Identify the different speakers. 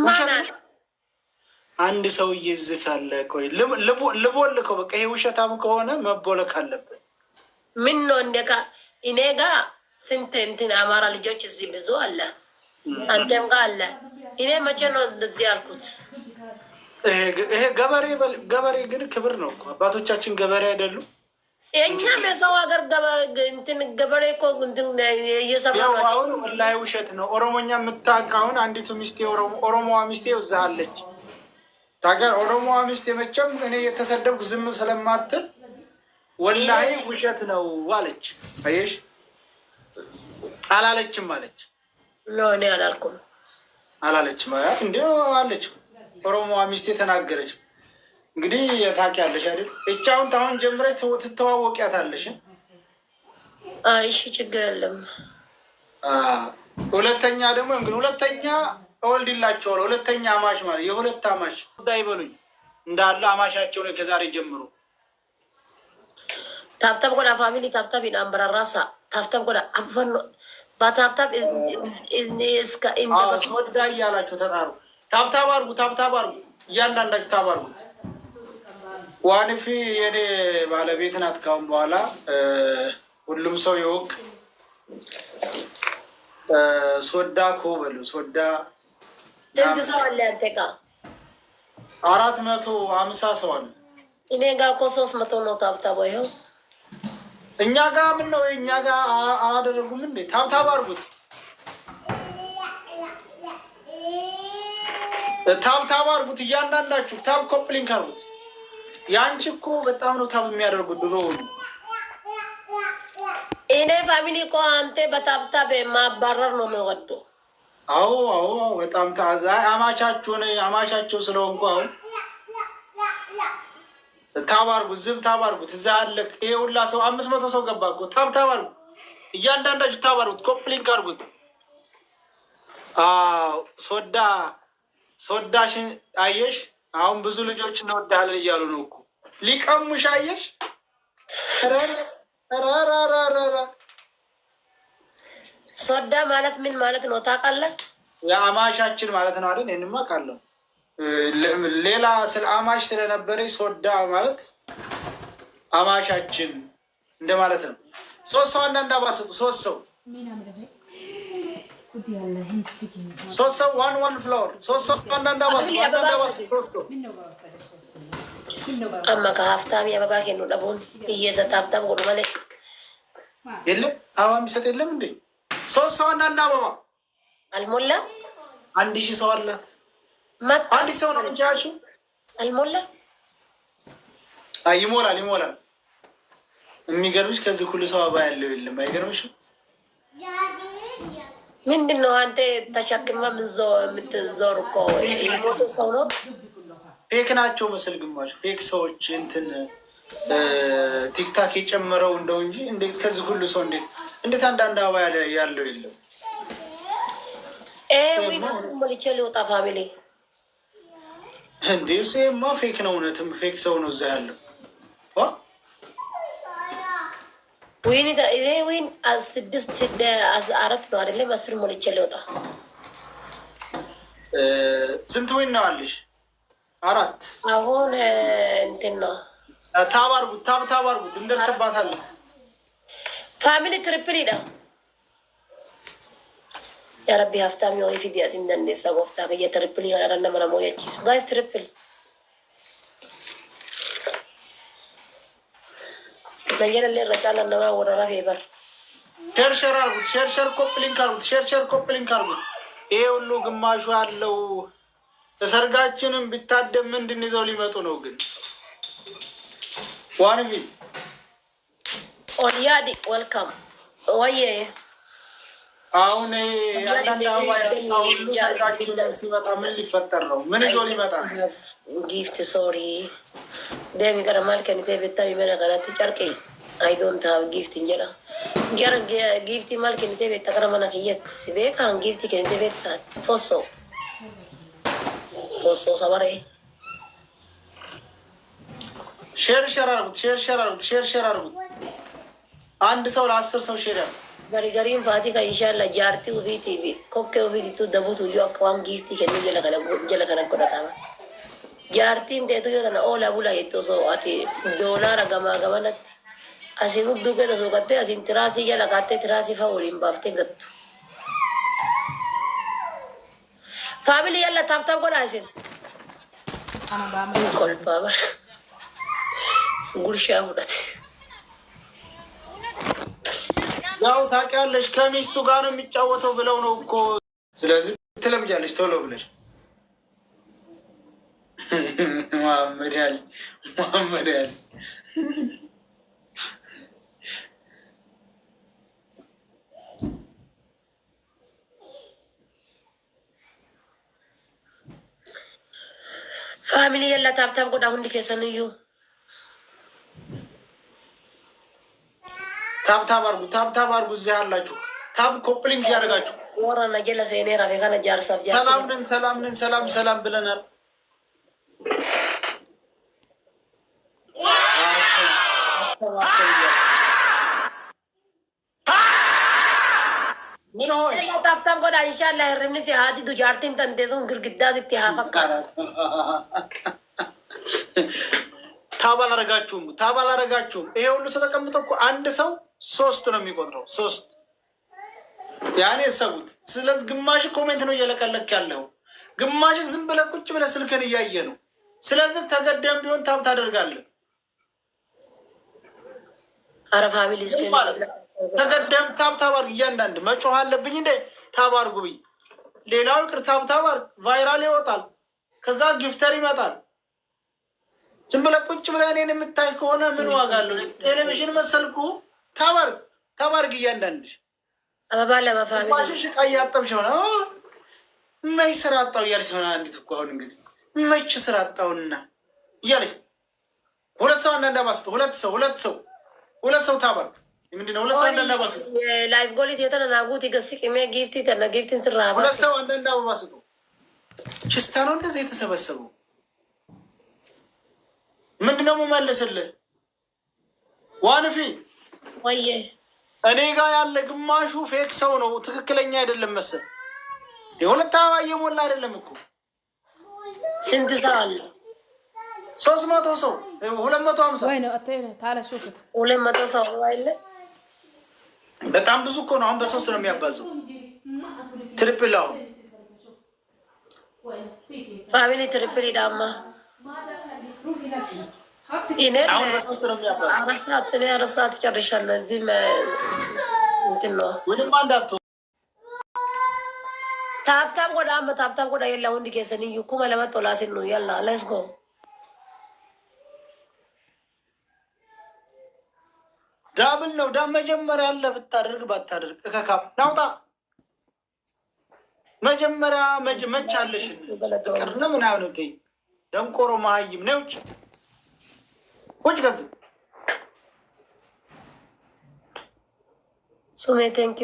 Speaker 1: ውሸት አንድ ሰውዬ እዚህ ካለ ቆይ ልቦልከው። በቃ ይሄ ውሸታም ከሆነ መቦለክ አለበት።
Speaker 2: ምን ነው እንደካ እኔ ጋ ስንት እንትን አማራ ልጆች እዚህ ብዙ አለ፣ አንተም ጋ አለ። እኔ መቼ ነው እንደዚህ ያልኩት?
Speaker 1: ይሄ ገበሬ ግን ክብር ነው እኮ አባቶቻችን ገበሬ አይደሉም?
Speaker 2: እኛም የሰው ሀገር እንትን ገበሬ እኮ እንትን እየሰራ ነው።
Speaker 1: አሁን ወላሂ ውሸት ነው። ኦሮሞኛ የምታውቅ አሁን አንዲቱ ሚስቴ ኦሮሞዋ ሚስቴ እዛ አለች ታገር። ኦሮሞዋ ሚስቴ መቼም እኔ የተሰደብኩ ዝም ስለማትል ወላሂ ውሸት ነው አለች። አየሽ አላለችም አለች።
Speaker 2: እኔ አላልኩም
Speaker 1: አላለችም እንዲ አለች። ኦሮሞዋ ሚስቴ ተናገረች። እንግዲህ ታውቂያለሽ አይደል? እቻውን ታሁን ጀምረሽ ትተዋወቂያታለሽ።
Speaker 2: እሺ ችግር የለም።
Speaker 1: ሁለተኛ ደግሞ እንግዲህ ሁለተኛ እወልድላቸዋለሁ። ሁለተኛ አማሽ ማለት የሁለት አማሽ ይበሉኝ እንዳለ አማሻቸው ነው ከዛሬ ጀምሮ።
Speaker 2: ታብታብ ጎዳ ፋሚሊ ታብታብ ይናምበራራሳ ታብታብ ጎዳ አፈኖ ባታብታብ እስከ
Speaker 1: ወዳ እያላችሁ ተጣሩ። ታብታብ አርጉ፣ ታብታብ አርጉ፣ እያንዳንዳችሁ ታብ አርጉት። ዋንፊ የኔ ባለቤት ናት። ካሁን በኋላ ሁሉም ሰው ይወቅ። ሶዳ ኮበሉ ሶዳ
Speaker 2: ስንት ሰው አለ አንተ ጋ?
Speaker 1: 450 ሰው አለ።
Speaker 2: እኔ ጋ እኮ 300 ነው። ታብታብ ይኸው
Speaker 1: እኛ ጋ ምን ነው እኛ ጋ አላደረጉም እንዴ? ታብታብ አርጉት፣ ታብታብ አርጉት እያንዳንዳችሁ ታብ ኮፕሊንክ አርጉት። ያንቺ እኮ በጣም ነው ታብ የሚያደርጉት ድሮ።
Speaker 2: እኔ ፋሚሊ እኮ አንተ በታብታብ ማባረር ነው የሚወደው።
Speaker 1: አዎ በጣም ታዛ አማቻቸው ስለሆንኩ አሁን ታብ አርጉት፣ ዝም ታብ አርጉት። እዛ አለ ይሄ ሁላ ሰው 500 ሰው ገባ እኮ። ታብ አርጉት እያንዳንዳችሁ ታብ አርጉት፣ ኮፕሊንክ አርጉት። ሶዳሽን አየሽ? አሁን ብዙ ልጆች እንወዳለን እያሉ ነው እኮ ሊቀሙሽ። አየሽ?
Speaker 2: ሶዳ ማለት ምን ማለት ነው ታውቃለህ?
Speaker 1: የአማሻችን ማለት ነው አይደል? ይህንማ ቃለሁ ሌላ ስለ አማሽ ስለነበረ ሶዳ ማለት አማሻችን እንደማለት ነው። 3 ሰው አንዳንድ አባሰጡ 3 ሰው 3 ሰው ዋን ፍላወር 3 ሰው አንዳንድ አባሰጡ 3 ሰው
Speaker 2: አማ ከሀፍታም የአበባ ኬኑ ደቡን እየሰጥ ሀብታም ጎዱ መሌ
Speaker 1: የለም አበባ የሚሰጥ የለም እንዴ? 3 ሰው አንዳንድ አበባ
Speaker 2: አልሞላ
Speaker 1: 1000 ሰው አላት። 1 ሰው ነው እንጂ ያልሽው
Speaker 2: አልሞላ።
Speaker 1: ይሞላል። የሚገርምሽ ከዚህ ሁሉ ሰው አበባ ያለው የለም። አይገርምሽም?
Speaker 2: ምንድን ነው አንተ ተሸክማ የምትዞር እኮ የሞተ ሰው ነው።
Speaker 1: ፌክ ናቸው መሰል ግማሹ ፌክ ሰዎች እንትን ቲክታክ የጨመረው እንደው እንጂ እንዴት ከዚህ ሁሉ ሰው እንዴት አንዳንድ አበባ ያለው የለም።
Speaker 2: ሞልቼ ሊወጣ ፋሚሊ
Speaker 1: እንዴ ሴማ ፌክ ነው። እውነትም ፌክ ሰው ነው እዛ ያለው።
Speaker 2: ወይኔ 6 ነው አይደለም? 10 ሞልቼ ሊወጣ
Speaker 1: ስንት ወይን ነው አለሽ? 4
Speaker 2: አሁን እንትን ነው።
Speaker 1: ታብ አርጉት እንደርስባታለን።
Speaker 2: ፋሚሊ ትሪፕል ሄዳ ያረቢ ሀፍታሚ ወይ ፊዲያት እንደንደሳ ጎፍታ ከየትሪፕል ያራና መለሞ ያቺሱ ጋይስ ትሪፕል ለየለ ረጫላ ነማ ወረራ ፌበር
Speaker 1: ሸር አርጉት። ሸር ኮፕሊንክ አርጉት። ሸር ኮፕሊንክ አርጉት። ይሄ ሁሉ ግማሹ አለው። ተሰርጋችንም ቢታደም ምንድን ይዘው ሊመጡ ነው? ግን ዋንቪ
Speaker 2: ኦልያዲ ወልካም ወየ
Speaker 1: አሁን አንዳንድ አበባ ሁሉ ሰርጋችን ሲመጣ ምን ሊፈጠር ነው? ምን ይዞ ሊመጣ ነው?
Speaker 2: ጊፍት ሶሪ ደሚ ቀረማል ከኒቴ ቤታ ሚመለ ቀናት ጨርቄ አይ ዶንት ሃቭ ጊፍት እንጀራ ጊፍት ማል ከኒቴ ቤታ ቀረማና ከየት ሲቤካን ጊፍት ከኒቴ ቤታ ፎሶ ሰባሬ ሼር
Speaker 1: አርጉት። አንድ ሰው ለ10 ሰው ሼር ያርጉት።
Speaker 2: Gariin faatii kan inshallah jaartii ofiitii fi kokkee ofiitii dabuutu yoo akka waan giiftii kennuu jala kana godhatama. Jaartiin teetu yoo tana oola bula jettu osoo ati doolaara gamaa gamanatti asii mugduu keessa suuqattee asiin tiraasii jala kaattee tiraasii fa'aa waliin baaftee gattu. Faamilii yalla taaftaa godhaa isin. Kolfaa bara. Gurshaa fudhate.
Speaker 1: ያው ታውቂያለሽ ከሚስቱ ጋር ነው የሚጫወተው ብለው ነው እኮ። ስለዚህ ትለምጃለሽ ቶሎ ብለሽ። መሐመድ አሊ
Speaker 2: ፋሚሊ የላ ታብታብ ጎዳ ሁንዲ ከሰንዩ
Speaker 1: ታብታብ አርጉ እዚህ ያላችሁ ታብ ኮፕሊንግ ያደርጋችሁ።
Speaker 2: ወራና ጀለ ሰኔ ራፊ ካለ ጃርሳብ ጃር
Speaker 1: ሰላም ብለናል። ምን ሆነ
Speaker 2: ታብታብ ጎዳ ኢንሻአላህ ርምኒ ሲሃዲ ዱጃርቲን ተንቴዙን ግርግዳ ዝት ያፈቃ
Speaker 1: ታብ አላረጋችሁም። ይሄ ሁሉ ተቀምጠው እኮ አንድ ሰው 3 ነው የሚቆጥረው። 3 ያኔ ሰውት። ስለዚህ ግማሽ ኮሜንት ነው እየለቀለክ ያለው፣ ግማሽ ዝም ብለህ ቁጭ ብለህ ስልክን እያየ ነው። ስለዚህ ተገደም ቢሆን ታብ ታደርጋለህ።
Speaker 2: አረ ፋሚሊ እስከ
Speaker 1: ተገደም ታብ አድርግ። እያንዳንድ መጮህ አለብኝ እንዴ ታብ አድርጉ ብዬ ሌላው ይቅር ታብ አድርግ። ቫይራል ይወጣል፣ ከዛ ጊፍተር ይመጣል። ዝም ብለህ ቁጭ ብለህ እኔን የምታይ ከሆነ ምን ዋጋ አለው? ቴሌቪዥን መሰልኩ። ታባርግ እያንዳንድ
Speaker 2: አባባ ለማፋሚሊ
Speaker 1: ቃ እያጠብሽ ሆነ መች ስራ አጣው እያለች ሆነ። አንዲት እኮ አሁን እንግዲህ መች ስራ አጣውና እያለች ሁለት ሰው አንዳንድ ሁለት ሰው ታባርግ። ምንድነው ሁለት ሰው አንዳንድ አባስጡ።
Speaker 2: ላይቭ ጎሊት የተናናጉት ይገስቅ ሜ ጊፍቲ ተና ጊፍቲን ስራ
Speaker 1: ሁለት ሰው አንዳንድ አባስጡ። ችስታ ነው እንደዚህ የተሰበሰበው። ምንድነው የምመልስልህ? ዋንፊ
Speaker 2: ወይዬ
Speaker 1: እኔ ጋር ያለ ግማሹ ፌክ ሰው ነው፣ ትክክለኛ አይደለም መሰል። የሁለት አበባ እየሞላ አይደለም እኮ።
Speaker 2: ስንት ሰው አለ?
Speaker 1: 300 ሰው 250
Speaker 3: ወይ ነው አተነ ታላ ሹክ
Speaker 2: 200 ሰው አይደለ?
Speaker 1: በጣም ብዙ እኮ ነው። አሁን በ3 ነው የሚያባዘው። ትሪፕል አሁን
Speaker 2: ፋሚሊ ትሪፕል ዳማ
Speaker 1: አሁን በ3 ነው የሚያባዘው።
Speaker 2: አረሳት ጨርሻለሁ። እዚህ እንትን ነው
Speaker 1: ወይም አንዳቱ
Speaker 2: ታብታብ ጎዳ የላ ወንድ ከሰን ኩማ ለመጦ ላሲን ነው ያላ ሌትስ ጎ
Speaker 1: ዳብል ነው። ዳም መጀመሪያ ያለ ብታደርግ ባታደርግ እከካም ናውጣ መጀመሪያ መች አለሽን ቅርነ ምናምን እንት ደንቆሮ መሀይም ነው። ውጭ ገዝ
Speaker 2: ሱሜ ቴንክ